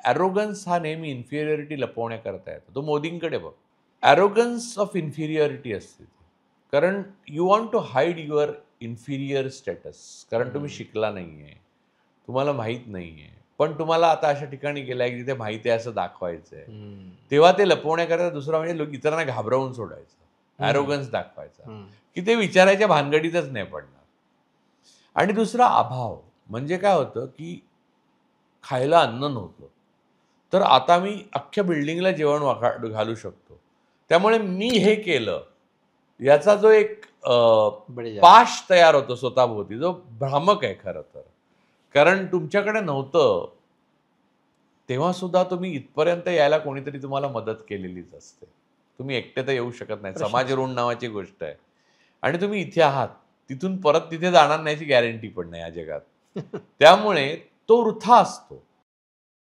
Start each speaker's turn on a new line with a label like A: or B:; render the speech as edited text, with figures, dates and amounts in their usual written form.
A: Arrogance हा नेहमी inferiority लपवण्याकरता येतो. तो मोदींकडे बघ. ॲरोगन्स ऑफ इन्फिरियरिटी असते ती. कारण you want to hide your inferior status. कारण तुम्ही शिकला नाही आहे, तुम्हाला माहीत नाही आहे, पण तुम्हाला आता अशा ठिकाणी गेलाय की जिथे माहिती आहे असं दाखवायचं आहे. तेव्हा ते लपवण्याकरता दुसरा म्हणजे लोक इतरांना घाबरवून सोडायचं, ॲरोगन्स दाखवायचा, की ते विचारायच्या भानगडीतच नाही पडणार. आणि दुसरा अभाव म्हणजे काय होतं की खायला अन्न नव्हतं, तर आता मी अख्ख्या बिल्डिंगला जेवण घालू शकतो. त्यामुळे मी हे केलं याचा जो एक पाश तयार होतो स्वतःभोवती, जो भ्रामक आहे खरं तर. कारण तुमच्याकडे नव्हतं तेव्हा सुद्धा तुम्ही इथपर्यंत यायला कोणीतरी तुम्हाला मदत केलेलीच असते. तुम्ही एकटे तर येऊ शकत नाही. समाज ऋण नावाची गोष्ट आहे आणि तुम्ही इथे आहात, तिथून परत तिथे जाणार नाहीची गॅरंटी पण नाही या जगात. त्यामुळे तो वृथा असतो.